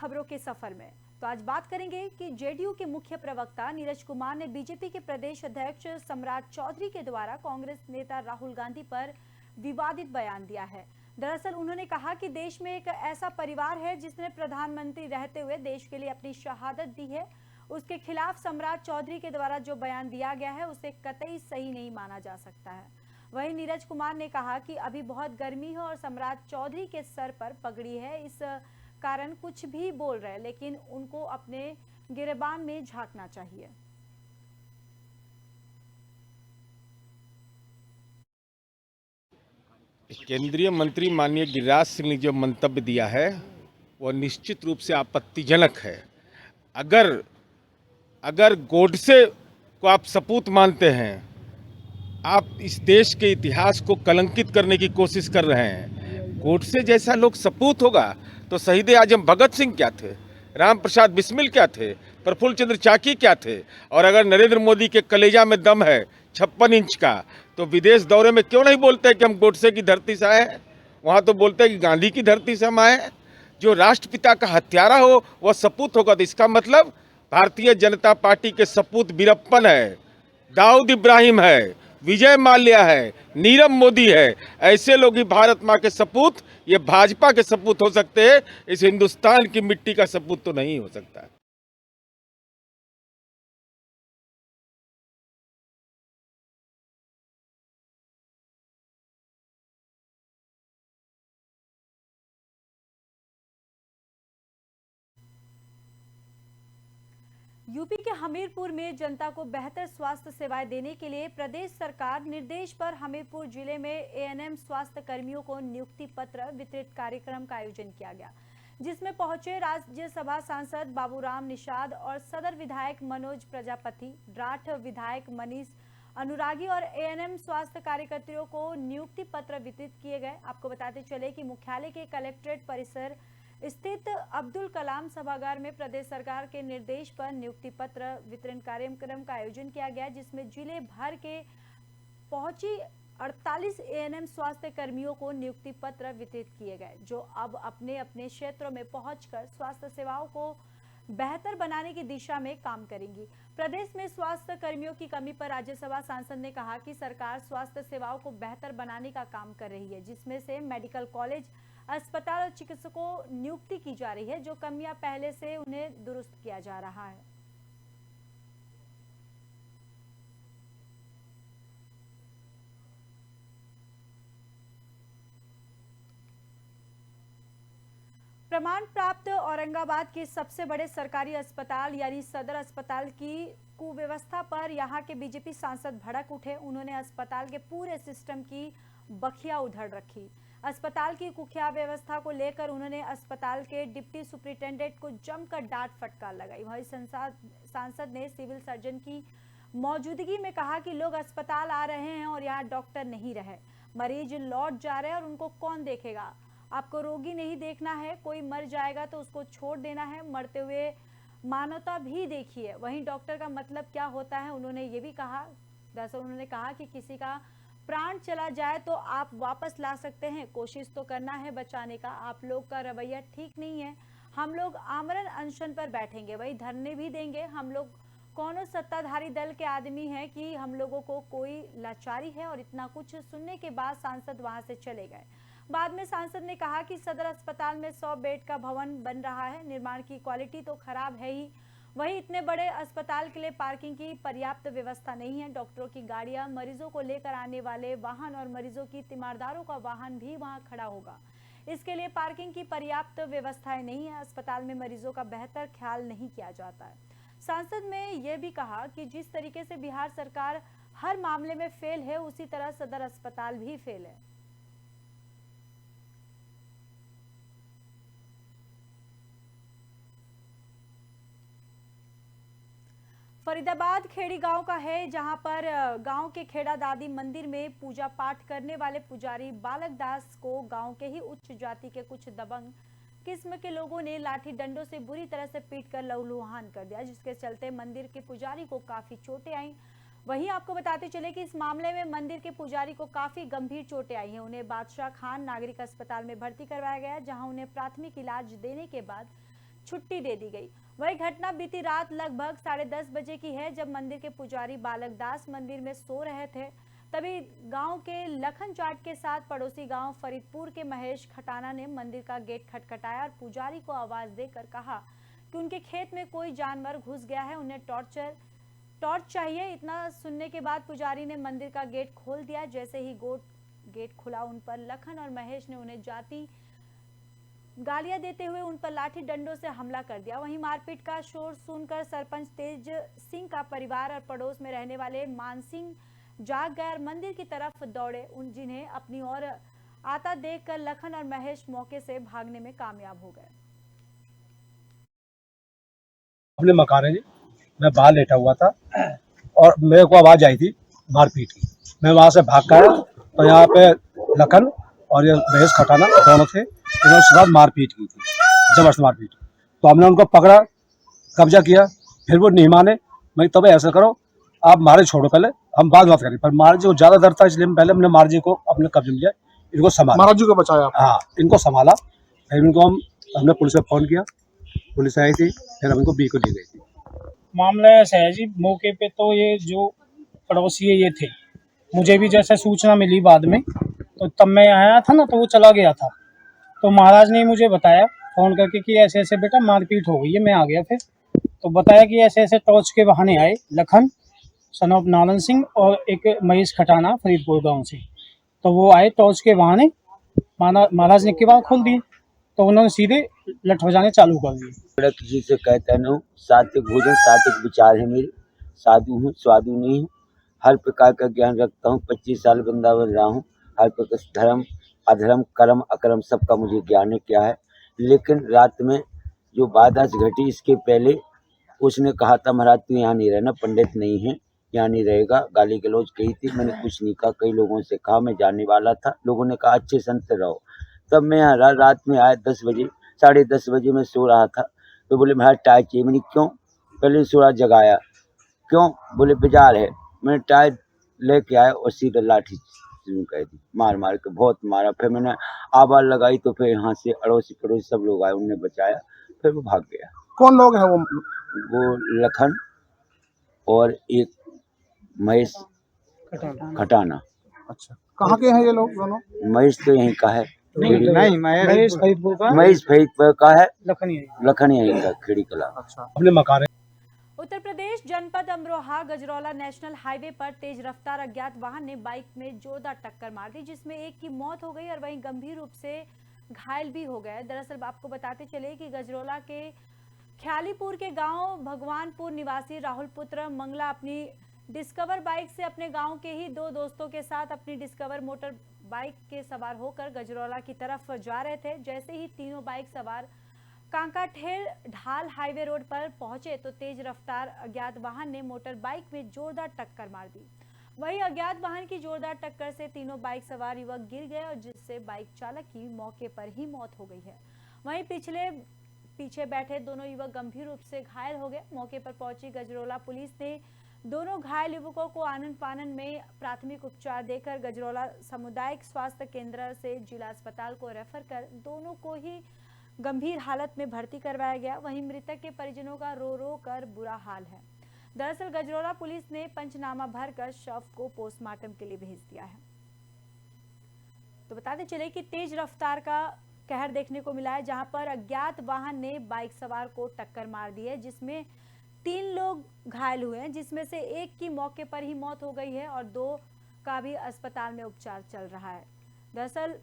खबरों के सफर में। तो आज बात करेंगे कि जेडीयू के मुख्य प्रवक्ता नीरज कुमार ने बीजेपी के प्रदेश अध्यक्ष सम्राट चौधरी के द्वारा कांग्रेस नेता राहुल गांधी पर विवादित बयान दिया है। दरअसल उन्होंने कहा कि देश में एक ऐसा परिवार है जिसने प्रधानमंत्री रहते हुए देश के लिए अपनी शहादत दी है, उसके खिलाफ सम्राट चौधरी के द्वारा जो बयान दिया गया है उसे कतई सही नहीं माना जा सकता है। वहीं नीरज कुमार ने कहा कि अभी बहुत गर्मी है और सम्राट चौधरी के सर पर पगड़ी है, इस कारण कुछ भी बोल रहे हैं, लेकिन उनको अपने गिरेबान में झांकना चाहिए। केंद्रीय मंत्री माननीय गिरिराज सिंह ने जो मंतव्य दिया है वह निश्चित रूप से आपत्तिजनक है। अगर गोडसे को आप सपूत मानते हैं, आप इस देश के इतिहास को कलंकित करने की कोशिश कर रहे हैं। गोडसे जैसा लोग सपूत होगा तो शहीद आजम भगत सिंह क्या थे, राम प्रसाद बिस्मिल क्या थे, प्रफुल्ल चंद्र चाकी क्या थे। और अगर नरेंद्र मोदी के कलेजा में दम है 56 इंच का, तो विदेश दौरे में क्यों नहीं बोलते कि हम गोडसे की धरती से आए हैं? वहाँ तो बोलते हैं कि गांधी की धरती से हम आए हैं। जो राष्ट्रपिता का हत्यारा हो वह सपूत होगा, तो इसका मतलब भारतीय जनता पार्टी के सपूत वीरप्पन है, दाऊद इब्राहिम है, विजय माल्या है, नीरव मोदी है। ऐसे लोग ही भारत माँ के सपूत, ये भाजपा के सपूत हो सकते हैं। इस हिंदुस्तान की मिट्टी का सपूत तो नहीं हो सकता है। यूपी के हमीरपुर में जनता को बेहतर स्वास्थ्य सेवाएं देने के लिए प्रदेश सरकार निर्देश पर हमीरपुर जिले में एएनएम स्वास्थ्य कर्मियों को नियुक्ति पत्र वितरित कार्यक्रम का आयोजन किया गया, जिसमें पहुंचे राज्यसभा सांसद बाबूराम निषाद और सदर विधायक मनोज प्रजापति, ड्राठ विधायक मनीष अनुरागी और एएनएम स्वास्थ्य कार्यकर्तियों को नियुक्ति पत्र वितरित किए गए। आपको बताते चले कि मुख्यालय के कलेक्ट्रेट परिसर स्थित अब्दुल कलाम सभागार में प्रदेश सरकार के निर्देश पर नियुक्ति पत्र वितरण कार्यक्रम का आयोजन किया गया, जिसमें जिले भर के पहुंची 48 एएनएम स्वास्थ्य कर्मियों को नियुक्ति पत्र वितरित किए गए, जो अब अपने अपने क्षेत्रों में पहुंचकर स्वास्थ्य सेवाओं को बेहतर बनाने की दिशा में काम करेंगी। प्रदेश में स्वास्थ्य कर्मियों की कमी पर राज्यसभा सांसद ने कहा कि सरकार स्वास्थ्य सेवाओं को बेहतर बनाने का काम कर रही है, जिसमें से मेडिकल कॉलेज, अस्पताल और चिकित्सकों नियुक्ति की जा रही है, जो कमियां पहले से उन्हें दुरुस्त किया जा रहा है। प्रमाण प्राप्त औरंगाबाद के सबसे बड़े सरकारी अस्पताल यानी सदर अस्पताल की कुव्यवस्था पर यहां के बीजेपी सांसद भड़क उठे। उन्होंने अस्पताल के पूरे सिस्टम की बखिया उधड़ रखी। अस्पताल की कुख्या व्यवस्था को लेकर उन्होंने अस्पताल के डिप्टी सुपरिटेंडेंट को जमकर डांट फटकार लगाई। वहीं सांसद ने सिविल सर्जन की मौजूदगी में कहा कि लोग अस्पताल आ रहे हैं और यहाँ डॉक्टर नहीं रहे, मरीज लौट जा रहे हैं और उनको कौन देखेगा। आपको रोगी नहीं देखना है, कोई मर जाएगा तो उसको छोड़ देना है, मरते हुए मानवता भी देखिए। वहीं डॉक्टर का मतलब क्या होता है उन्होंने ये भी कहा। दरअसल उन्होंने कहा कि किसी का प्राण चला जाए तो आप वापस ला सकते हैं, कोशिश तो करना है बचाने का। आप लोग का रवैया ठीक नहीं है। हम लोग आमरण अनशन पर बैठेंगे, वही धरने भी देंगे। हम लोग कौन सत्ताधारी दल के आदमी हैं कि हम लोगों को कोई लाचारी है। और इतना कुछ सुनने के बाद सांसद वहां से चले गए। बाद में सांसद ने कहा कि सदर अस्पताल में 100 बेड का भवन बन रहा है, निर्माण की क्वालिटी तो खराब है ही, वहीं इतने बड़े अस्पताल के लिए पार्किंग की पर्याप्त व्यवस्था नहीं है। डॉक्टरों की गाड़ियां, मरीजों को लेकर आने वाले वाहन और मरीजों की तीमारदारों का वाहन भी वहां खड़ा होगा, इसके लिए पार्किंग की पर्याप्त व्यवस्थाएं नहीं है। अस्पताल में मरीजों का बेहतर ख्याल नहीं किया जाता है। सांसद ने यह भी कहा कि जिस तरीके से बिहार सरकार हर मामले में फेल है, उसी तरह सदर अस्पताल भी फेल है। फरीदाबाद खेड़ी गांव का है, जहां पर गांव के खेड़ा दादी मंदिर में पूजा पाठ करने वाले पुजारी बालक दास को गांव के ही उच्च जाति के कुछ दबंग किस्म के लोगों ने लाठी डंडों से बुरी तरह से पीटकर लहूलुहान कर दिया, जिसके चलते मंदिर के पुजारी को काफी चोटें आई। वहीं आपको बताते चले कि इस मामले में मंदिर के पुजारी को काफी गंभीर चोटें आई हैं। उन्हें बादशाह खान नागरिक अस्पताल में भर्ती करवाया गया, जहां उन्हें प्राथमिक इलाज देने के बाद छुट्टी दे दी गई। वही घटना बीती रात लगभग 10:30 बजे की है, जब मंदिर के पुजारी बालक दास मंदिर में सो रहे थे। तभी गांव के लखन जाट के साथ पड़ोसी गांव फरीदपुर के महेश खटाना ने मंदिर का गेट खटखटाया और पुजारी को आवाज देकर कहा कि उनके खेत में कोई जानवर घुस गया है, उन्हें टॉर्च चाहिए। इतना सुनने के बाद पुजारी ने मंदिर का गेट खोल दिया। जैसे ही गेट खुला, उन पर लखन और महेश ने उन्हें जाती गालियां देते हुए उन पर लाठी डंडों से हमला कर दिया। वहीं मारपीट का शोर सुनकर सरपंच तेज सिंह का परिवार और पड़ोस में रहने वाले मान सिंह जाग गए और मंदिर की तरफ दौड़े। जिन्हें अपनी ओर आता देखकर लखन और महेश मौके से भागने में कामयाब हो गए। अपने मकान है जी, मैं बाहर लेटा हुआ था और मेरे को आवाज आई थी मारपीट की। मैं वहां से भाग कर तो यहाँ पे लखन और ये महेश खटाना दोनों थे, इन्होंने उसके बाद मारपीट की थी, जबरदस्त मारपीट। तो हमने उनको पकड़ा, कब्जा किया, फिर वो नहीं माने। मैं तब ऐसा करो, आप मारे छोड़ो, पहले हम बात करें। पर महाराज जी को ज्यादा डर था, इसलिए पहले हमने महाराज जी को अपने कब्जे में लिया, इनको संभाला, महाराज जी को बचाया। हाँ, इनको संभाला। फिर इनको हमने पुलिस में फोन किया, पुलिस आई थी, फिर हम इनको बी को ले गई थी। मामला ऐसा है जी, मौके पे तो ये जो पड़ोसी ये थे, मुझे भी जैसे सूचना मिली बाद में, तो तब मैं आया था ना, तो वो चला गया था। तो महाराज ने मुझे बताया फ़ोन करके कि ऐसे ऐसे बेटा मारपीट हो गई है। मैं आ गया फिर, तो बताया कि ऐसे ऐसे टॉर्च के बहाने आए लखन सन ऑफ नालन सिंह और एक महेश खटाना फरीदपुर गांव से। तो वो आए टॉर्च के बहाने, महाराज ने किवाड़ खोल दिए, तो उन्होंने सीधे लठ बजाने चालू कर दिए। बड़ा किसी से कहता नहीं हूँ, सात्विक भोजन सात्विक विचार है मेरे, साधु हूँ, स्वादु नहीं हूँ। हर प्रकार का ज्ञान रखता हूँ, 25 साल वृंदावन रहा हूँ। हर प्रकार धर्म अधर्म कर्म अकर्म सबका मुझे ज्ञान है क्या है। लेकिन रात में जो बाधा घटी, इसके पहले उसने कहा था महाराज तू यहाँ नहीं रहना, पंडित नहीं है, यहाँ नहीं रहेगा। गाली गलौज कही थी, मैंने कुछ नहीं कहा। कई लोगों से कहा, मैं जाने वाला था, लोगों ने कहा अच्छे संत रहो। तब मैं यहाँ रात में आया 10 बजे, 10:30 बजे मैं सो रहा था। तो बोले महाराज टायर चाहिए। मैंने क्यों? पहले सूरज जगाया, क्यों? बोले बाजार है। मैंने टायर लेके आया और सीधा लाठी शुरू कर दी, मार मार के बहुत मारा। फिर मैंने आवाज लगाई, तो फिर यहाँ से अड़ोसी पड़ोसी सब लोग आए, उनने बचाया, फिर वो भाग गया। कौन लोग हैं वो? वो लखन और एक महेश खटाना। अच्छा, कहाँ के हैं ये लोग दोनों? महेश तो यहीं का है, नहीं महेश फरीदपुर का, महेश फरीदपुर का है, लखन यहीं का खेड़ी कला। अच्छा, अपने मकान है। उत्तर प्रदेश जनपद अमरोहा गजरौला नेशनल हाईवे पर तेज रफ्तार अज्ञात वाहन ने बाइक में जोरदार टक्कर मार दी, जिसमें एक की मौत हो गई और वहीं गंभीर रूप से घायल भी हो गए। दरअसल आपको बताते चले कि गजरौला के ख्यालीपुर के गांव भगवानपुर निवासी राहुल पुत्र मंगला अपनी डिस्कवर बाइक से अपने गांव के ही 2 दोस्तों के साथ अपनी डिस्कवर मोटर बाइक के सवार होकर गजरौला की तरफ जा रहे थे। जैसे ही तीनों बाइक सवार कांकाठेर ढाल हाईवे रोड पर पहुंचे तो तेज रफ्तार अज्ञात वाहन ने मोटर बाइक में जोरदार टक्कर मार दी। वहीं अज्ञात वाहन की जोरदार टक्कर से तीनों बाइक सवार युवक गिर गए और जिससे बाइक चालक की मौके पर ही मौत हो गई है। वहीं पीछे बैठे दोनों युवक गंभीर रूप से घायल हो गए। मौके पर पहुंची गजरौला पुलिस ने दोनों घायल युवकों को आनन फानन में प्राथमिक उपचार देकर गजरौला सामुदायिक स्वास्थ्य केंद्र से जिला अस्पताल को रेफर कर दोनों को ही गंभीर हालत में भर्ती करवाया गया। वहीं मृतक के परिजनों का रो रो कर बुरा हाल है। दरअसल गजरौला पुलिस ने पंचनामा भरकर शव को पोस्टमार्टम के लिए भेज दिया है। तो बताते चले कि तेज रफ्तार का कहर देखने को मिला है, जहां पर अज्ञात वाहन ने बाइक सवार को टक्कर मार दी है, जिसमें 3 लोग घायल हुए हैं, जिसमें से एक की मौके पर ही मौत हो गई है और 2 का भी अस्पताल में उपचार चल रहा है। दरअसल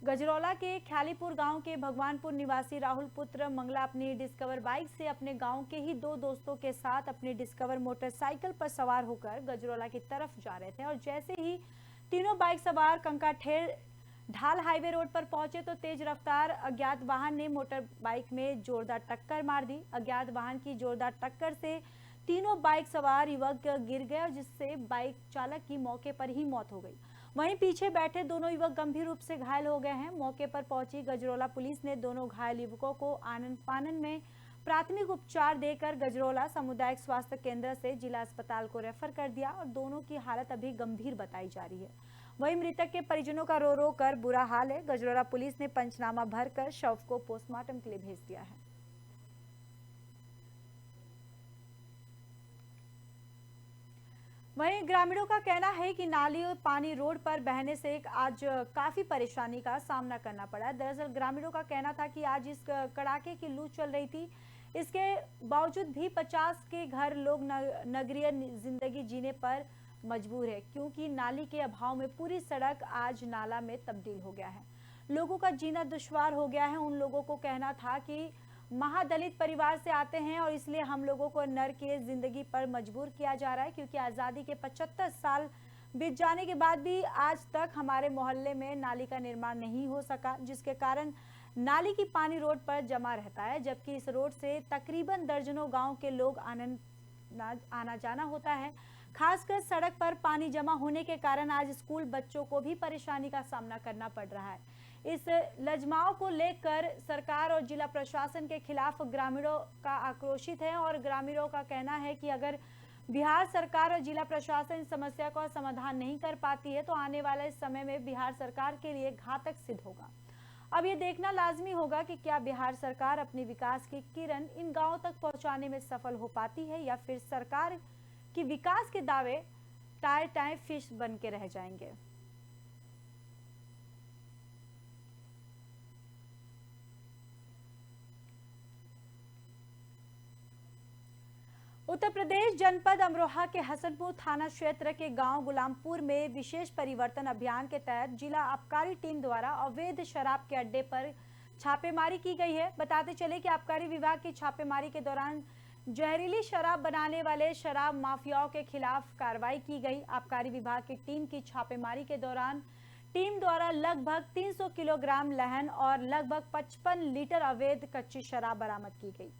गजरौला के ख्यालीपुर गांव के भगवानपुर निवासी राहुल पुत्र मंगला अपनी डिस्कवर बाइक से अपने गांव के ही 2 दोस्तों के साथ अपनी डिस्कवर मोटरसाइकिल पर सवार होकर गजरौला की तरफ जा रहे थे और जैसे ही तीनों बाइक सवार कंकाठेर ढाल हाईवे रोड पर पहुंचे तो तेज रफ्तार अज्ञात वाहन ने मोटर बाइक में जोरदार टक्कर मार दी। अज्ञात वाहन की जोरदार टक्कर से तीनों बाइक सवार युवक गिर गए और जिससे बाइक चालक की मौके पर ही मौत हो गई। वहीं पीछे बैठे दोनों युवक गंभीर रूप से घायल हो गए हैं। मौके पर पहुंची गजरौला पुलिस ने दोनों घायल युवकों को आनन फानन में प्राथमिक उपचार देकर गजरौला सामुदायिक स्वास्थ्य केंद्र से जिला अस्पताल को रेफर कर दिया और दोनों की हालत अभी गंभीर बताई जा रही है। वहीं मृतक के परिजनों का रो रो कर बुरा हाल है। गजरौला पुलिस ने पंचनामा भरकर शव को पोस्टमार्टम के लिए भेज दिया है। वहीं ग्रामीणों का कहना है कि नाली और पानी रोड पर बहने से आज काफी परेशानी का सामना करना पड़ा। दरअसल ग्रामीणों का कहना था कि आज इस कड़ाके की लू चल रही थी, इसके बावजूद भी 50 के घर लोग नगरीय जिंदगी जीने पर मजबूर है, क्योंकि नाली के अभाव में पूरी सड़क आज नाला में तब्दील हो गया है। लोगों का जीना दुश्वार हो गया है। उन लोगों को कहना था कि महादलित परिवार से आते हैं और इसलिए हम लोगों को नर्क की जिंदगी पर मजबूर किया जा रहा है, क्योंकि आज़ादी के 75 साल बीत जाने के बाद भी आज तक हमारे मोहल्ले में नाली का निर्माण नहीं हो सका, जिसके कारण नाली की पानी रोड पर जमा रहता है, जबकि इस रोड से तकरीबन दर्जनों गांव के लोग आना जाना होता है। खासकर सड़क पर पानी जमा होने के कारण आज स्कूल बच्चों को भी परेशानी का सामना करना पड़ रहा है। इस लजमाव को लेकर सरकार और जिला प्रशासन के खिलाफ ग्रामीणों का आक्रोशित है और ग्रामीणों का कहना है कि अगर बिहार सरकार और जिला प्रशासन इस समस्या का समाधान नहीं कर पाती है तो आने वाले समय में बिहार सरकार के लिए घातक सिद्ध होगा। अब ये देखना लाजमी होगा कि क्या बिहार सरकार अपनी विकास की किरण इन गांवों तक पहुंचाने में सफल हो पाती है या फिर सरकार की विकास के दावे टाइम फिश बन के रह जाएंगे। उत्तर प्रदेश जनपद अमरोहा के हसनपुर थाना क्षेत्र के गांव गुलामपुर में विशेष परिवर्तन अभियान के तहत जिला आबकारी टीम द्वारा अवैध शराब के अड्डे पर छापेमारी की गई है। बताते चले कि आबकारी विभाग की छापेमारी के दौरान जहरीली शराब बनाने वाले शराब माफियाओं के खिलाफ कार्रवाई की गई। आबकारी विभाग की टीम की छापेमारी के दौरान टीम द्वारा लगभग 300 किलोग्राम लहन और लगभग 55 लीटर अवैध कच्ची शराब बरामद की गई।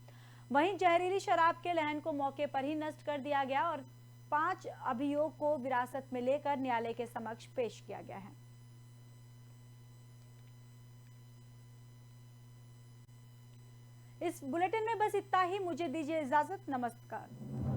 वहीं जहरीली शराब के लहन को मौके पर ही नष्ट कर दिया गया और 5 अभियोग को विरासत में लेकर न्यायालय के समक्ष पेश किया गया है। इस बुलेटिन में बस इतना ही। मुझे दीजिए इजाजत। नमस्कार।